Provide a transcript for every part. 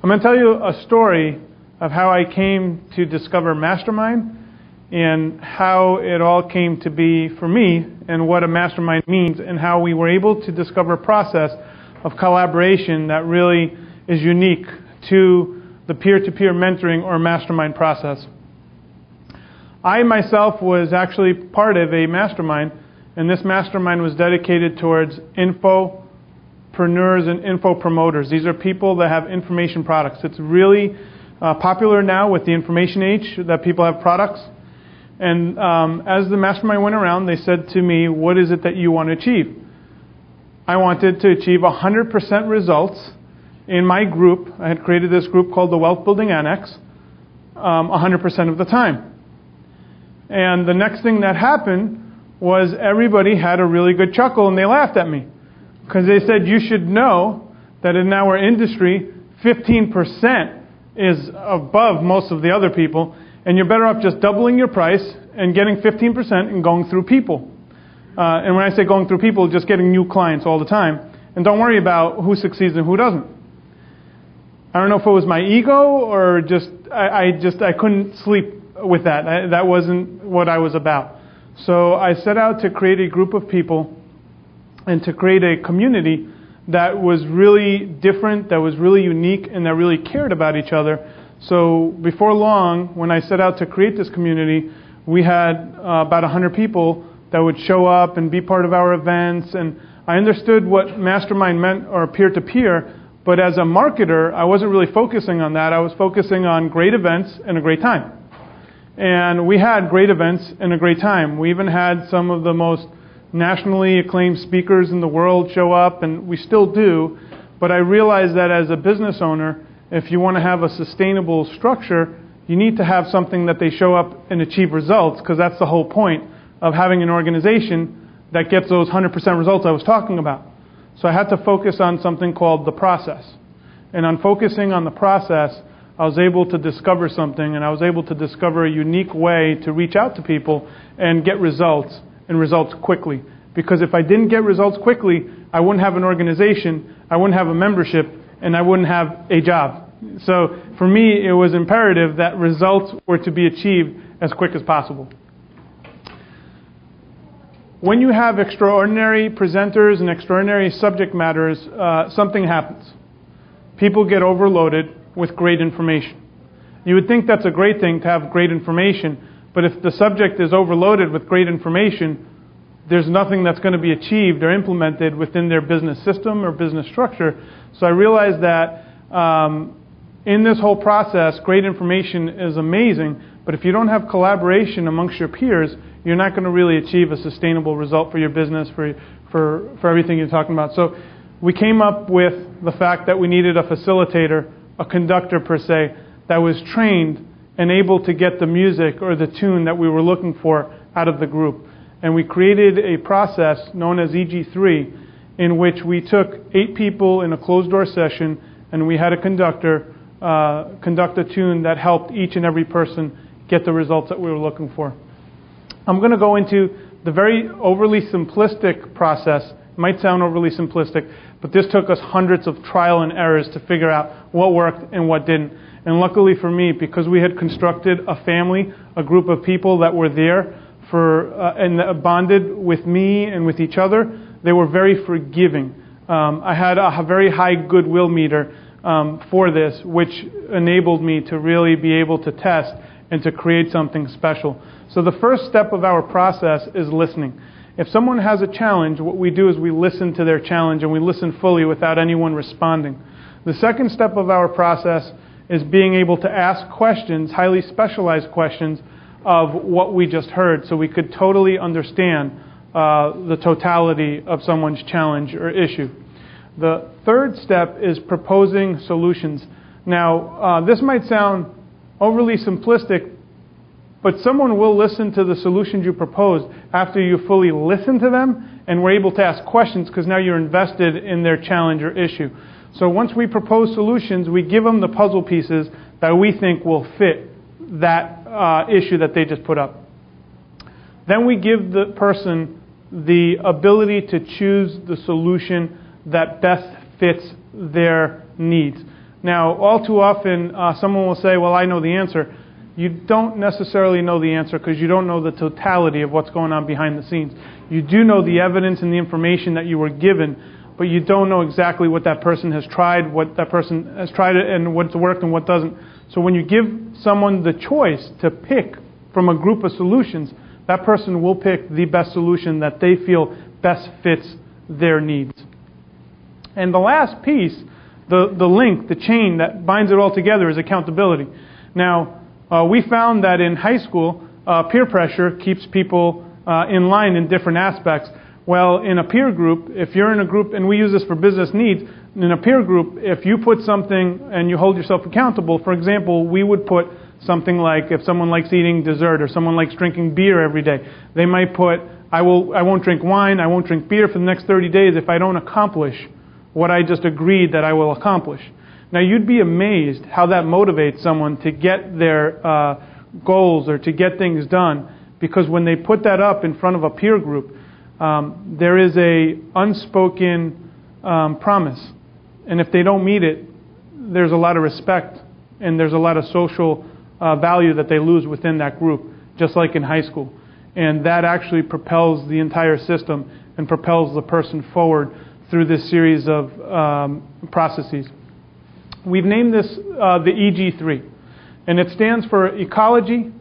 I'm going to tell you a story of how I came to discover Mastermind and how it all came to be for me and what a mastermind means and how we were able to discover a process of collaboration that really is unique to the peer-to-peer mentoring or mastermind process. I myself was actually part of a mastermind, and this mastermind was dedicated towards infopreneurs and info promoters. These are people that have information products. It's really popular now with the information age that people have products. And as the mastermind went around, they said to me, what is it that you want to achieve? I wanted to achieve 100% results in my group. I had created this group called the Wealth Building Annex 100% of the time. And the next thing that happened was everybody had a really good chuckle and they laughed at me. Because they said, you should know that in our industry, 15% is above most of the other people. And you're better off just doubling your price and getting 15% and going through people. And when I say going through people, just getting new clients all the time. And don't worry about who succeeds and who doesn't. I don't know if it was my ego or I couldn't sleep with that. That wasn't what I was about. So I set out to create a group of people and to create a community that was really different, that was really unique, and that really cared about each other. So before long, when I set out to create this community, we had about 100 people that would show up and be part of our events. And I understood what Mastermind meant, or peer-to-peer, but as a marketer, I wasn't really focusing on that. I was focusing on great events and a great time. And we had great events and a great time. We even had some of the most nationally acclaimed speakers in the world show up, and we still do. But I realized that as a business owner, if you want to have a sustainable structure, you need to have something that they show up and achieve results, because that's the whole point of having an organization that gets those 100% results I was talking about. So I had to focus on something called the process. And on focusing on the process, I was able to discover something, and I was able to discover a unique way to reach out to people and get results, and results quickly. Because if I didn't get results quickly, I wouldn't have an organization, I wouldn't have a membership, and I wouldn't have a job. So for me, it was imperative that results were to be achieved as quick as possible. When you have extraordinary presenters and extraordinary subject matters, something happens. People get overloaded with great information. You would think that's a great thing to have great information, but if the subject is overloaded with great information, there's nothing that's going to be achieved or implemented within their business system or business structure. So I realized that in this whole process, great information is amazing, but if you don't have collaboration amongst your peers, you're not going to really achieve a sustainable result for your business, for everything you're talking about. So we came up with the fact that we needed a facilitator, a conductor per se, that was trained and able to get the music or the tune that we were looking for out of the group. And we created a process known as EG3, in which we took 8 people in a closed-door session, and we had a conductor conduct a tune that helped each and every person get the results that we were looking for. I'm going to go into the very overly simplistic process. It might sound overly simplistic, but this took us hundreds of trial and errors to figure out what worked and what didn't. And luckily for me, because we had constructed a family, a group of people that were there and bonded with me and with each other, they were very forgiving. I had a very high goodwill meter for this, which enabled me to really be able to test and to create something special. So the first step of our process is listening. If someone has a challenge, what we do is we listen to their challenge, and we listen fully without anyone responding. The second step of our process is being able to ask questions, highly specialized questions, of what we just heard, so we could totally understand the totality of someone's challenge or issue. The third step is proposing solutions. Now, this might sound overly simplistic, but someone will listen to the solutions you propose after you fully listen to them and we're able to ask questions, because now you're invested in their challenge or issue. So once we propose solutions, we give them the puzzle pieces that we think will fit that issue that they just put up. Then we give the person the ability to choose the solution that best fits their needs. Now, all too often, someone will say, well, I know the answer. You don't necessarily know the answer because you don't know the totality of what's going on behind the scenes. You do know the evidence and the information that you were given, but you don't know exactly what that person has tried, and what's worked and what doesn't. So when you give someone the choice to pick from a group of solutions, that person will pick the best solution that they feel best fits their needs. And the last piece, the link, the chain that binds it all together is accountability. Now, we found that in high school, peer pressure keeps people in line in different aspects. Well, in a peer group, if you're in a group, and we use this for business needs, in a peer group, if you put something and you hold yourself accountable, for example, we would put something like if someone likes eating dessert or someone likes drinking beer every day, they might put, I won't drink wine, I won't drink beer for the next 30 days if I don't accomplish what I just agreed that I will accomplish. Now, you'd be amazed how that motivates someone to get their goals or to get things done, because when they put that up in front of a peer group, there is a unspoken promise. And if they don't meet it, there's a lot of respect and there's a lot of social value that they lose within that group, just like in high school. And that actually propels the entire system and propels the person forward through this series of processes. We've named this the EG3, and it stands for ecology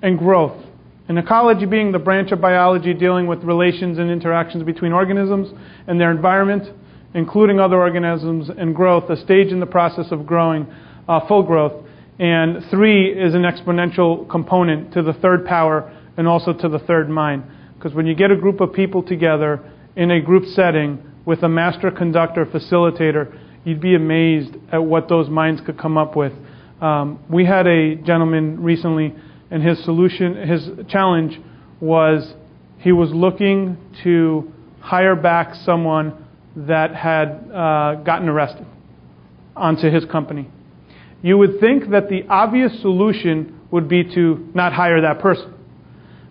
and growth. And ecology being the branch of biology dealing with relations and interactions between organisms and their environment, including other organisms, and growth, a stage in the process of growing, full growth. And 3 is an exponential component to the third power and also to the third mind. Because when you get a group of people together in a group setting with a master conductor, facilitator, you'd be amazed at what those minds could come up with. We had a gentleman recently, and his challenge was he was looking to hire back someone that had gotten arrested onto his company. You would think that the obvious solution would be to not hire that person.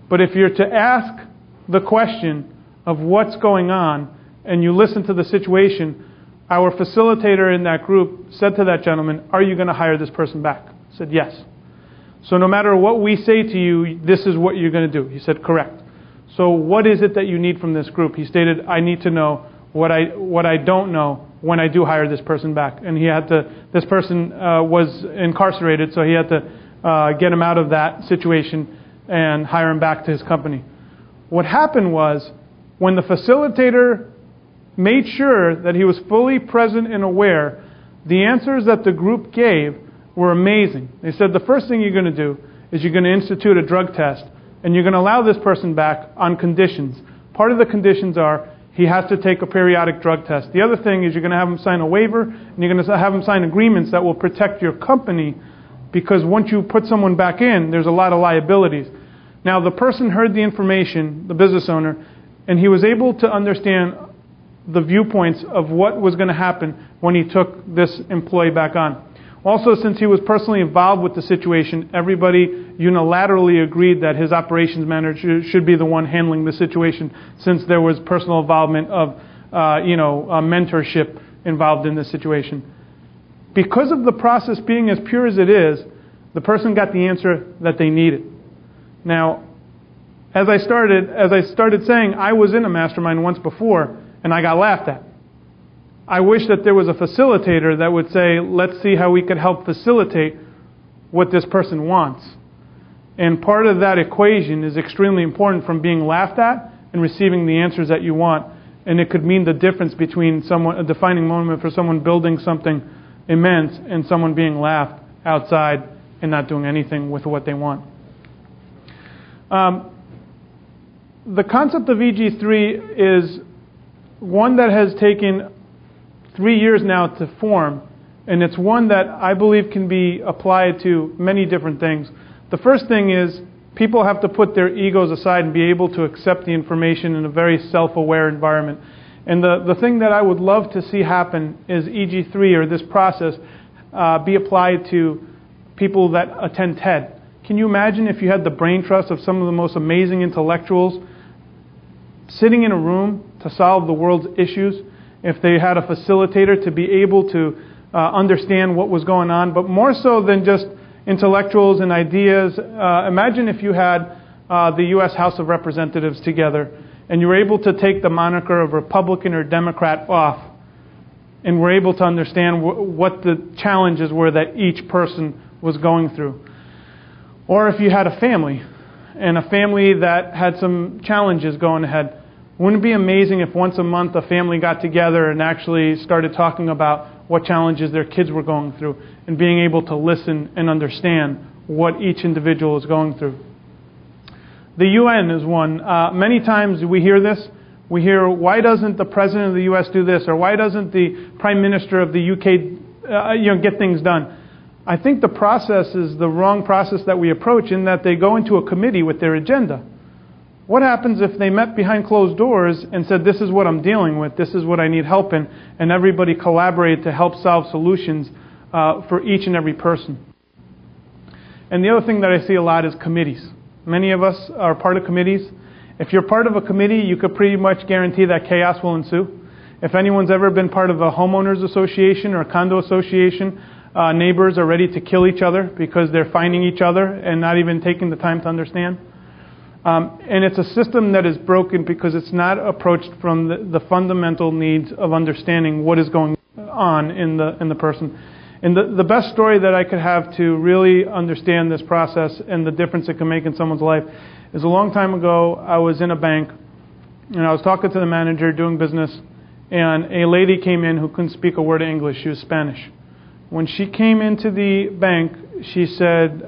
But if you're to ask the question of what's going on, and you listen to the situation, our facilitator in that group said to that gentleman, "Are you going to hire this person back?" I said, "Yes." "So no matter what we say to you, this is what you're going to do." He said, "Correct." "So what is it that you need from this group?" He stated, "I need to know what I don't know when I do hire this person back." And this person was incarcerated, so he had to get him out of that situation and hire him back to his company. What happened was, when the facilitator made sure that he was fully present and aware, the answers that the group gave were amazing. They said, the first thing you're going to do is you're going to institute a drug test, and you're going to allow this person back on conditions. Part of the conditions are he has to take a periodic drug test. The other thing is you're going to have him sign a waiver, and you're going to have him sign agreements that will protect your company, because once you put someone back in, there's a lot of liabilities. Now, the person heard the information, the business owner, and he was able to understand the viewpoints of what was going to happen when he took this employee back on. Also, since he was personally involved with the situation, everybody unilaterally agreed that his operations manager should be the one handling the situation, since there was personal involvement of, mentorship involved in this situation. Because of the process being as pure as it is, the person got the answer that they needed. Now, as I started saying, I was in a mastermind once before, and I got laughed at. I wish that there was a facilitator that would say, let's see how we could help facilitate what this person wants. And part of that equation is extremely important, from being laughed at and receiving the answers that you want. And it could mean the difference between a defining moment for someone building something immense and someone being laughed outside and not doing anything with what they want. The concept of EG3 is one that has taken 3 years now to form, and it's one that I believe can be applied to many different things. The first thing is people have to put their egos aside and be able to accept the information in a very self-aware environment. And the thing that I would love to see happen is EG3, or this process, be applied to people that attend TED. Can you imagine if you had the brain trust of some of the most amazing intellectuals sitting in a room to solve the world's issues? If they had a facilitator to be able to understand what was going on. But more so than just intellectuals and ideas, imagine if you had the U.S. House of Representatives together and you were able to take the moniker of Republican or Democrat off and were able to understand what the challenges were that each person was going through. Or if you had a family, and a family that had some challenges going ahead, wouldn't it be amazing if once a month a family got together and actually started talking about what challenges their kids were going through and being able to listen and understand what each individual is going through? The UN is one. Many times we hear this. We hear, why doesn't the President of the U.S. do this? Or why doesn't the Prime Minister of the UK get things done? I think the process is the wrong process that we approach, in that they go into a committee with their agenda. What happens if they met behind closed doors and said, this is what I'm dealing with, this is what I need help in, and everybody collaborated to help solve solutions for each and every person? And the other thing that I see a lot is committees. Many of us are part of committees. If you're part of a committee, you could pretty much guarantee that chaos will ensue. If anyone's ever been part of a homeowners association or a condo association, neighbors are ready to kill each other because they're finding each other and not even taking the time to understand. And it's a system that is broken because it's not approached from the fundamental needs of understanding what is going on in the person. And the best story that I could have to really understand this process and the difference it can make in someone's life is a long time ago. I was in a bank and I was talking to the manager doing business, and a lady came in who couldn't speak a word of English. She was Spanish. When she came into the bank, she said,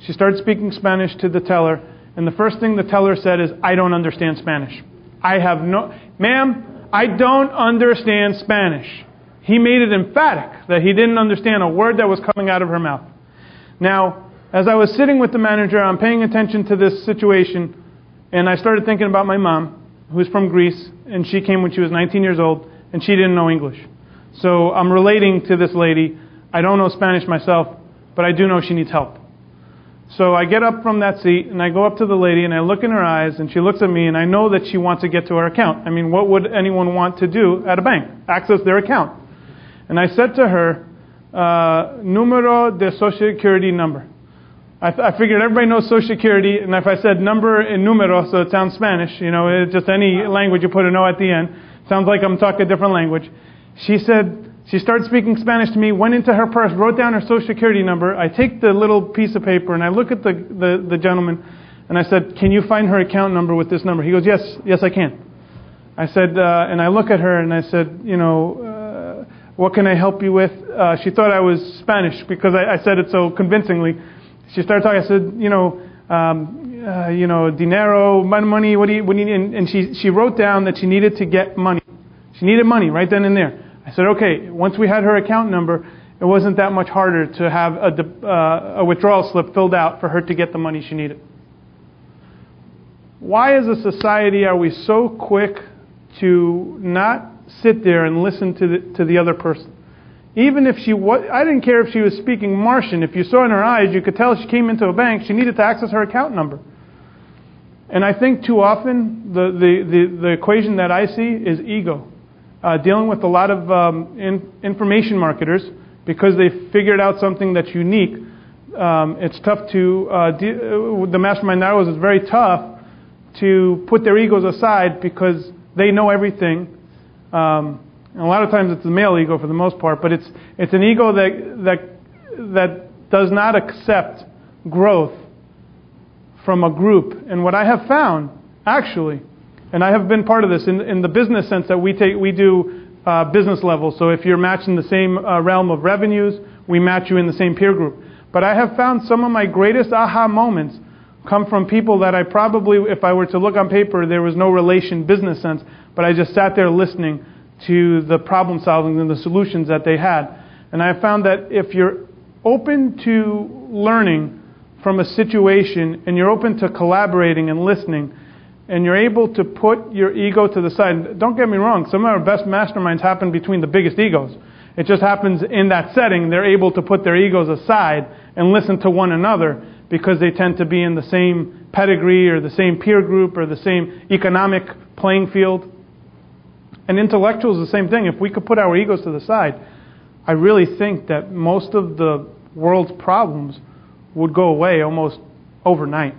she started speaking Spanish to the teller, and the first thing the teller said is, I don't understand Spanish. Ma'am, I don't understand Spanish. He made it emphatic that he didn't understand a word that was coming out of her mouth. Now, as I was sitting with the manager, I'm paying attention to this situation, and I started thinking about my mom, who's from Greece, and she came when she was 19 years old, and she didn't know English. So I'm relating to this lady. I don't know Spanish myself, but I do know she needs help. So I get up from that seat, and I go up to the lady, and I look in her eyes, and she looks at me, and I know that she wants to get to her account. I mean, what would anyone want to do at a bank? Access their account. And I said to her, numero de social security number. I figured everybody knows Social Security, and if I said number and numero, so it sounds Spanish, it's just any language you put an O at the end. Sounds like I'm talking a different language. She said, she started speaking Spanish to me, went into her purse, wrote down her Social Security number. I take the little piece of paper, and I look at the gentleman, and I said, can you find her account number with this number? He goes, yes I can. I said, and I look at her, and I said, what can I help you with? She thought I was Spanish because I said it so convincingly. She started talking. I said, dinero, money. What do you need? And she wrote down that she needed to get money. She needed money right then and there. I said, okay. Once we had her account number, it wasn't that much harder to have a withdrawal slip filled out for her to get the money she needed. Why, as a society, are we so quick to not sit there and listen to the other person? Even if I didn't care if she was speaking Martian. If you saw in her eyes, you could tell she came into a bank, she needed to access her account number. And I think too often, the equation that I see is ego. Dealing with a lot of information marketers, because they figured out something that's unique. It's tough to, the mastermind that I was, it's very tough to put their egos aside because they know everything. And a lot of times it's the male ego for the most part, but it's an ego that does not accept growth from a group. And what I have found, actually, and I have been part of this in the business sense that we do business level. So if you're matched in the same realm of revenues, we match you in the same peer group. But I have found some of my greatest aha moments come from people that I probably, if I were to look on paper, there was no relation business sense, but I just sat there listening to the problem solving and the solutions that they had. And I found that if you're open to learning from a situation and you're open to collaborating and listening and you're able to put your ego to the side, don't get me wrong, some of our best masterminds happen between the biggest egos. It just happens in that setting they're able to put their egos aside and listen to one another because they tend to be in the same pedigree or the same peer group or the same economic playing field. And intellectuals, the same thing. If we could put our egos to the side, I really think that most of the world's problems would go away almost overnight.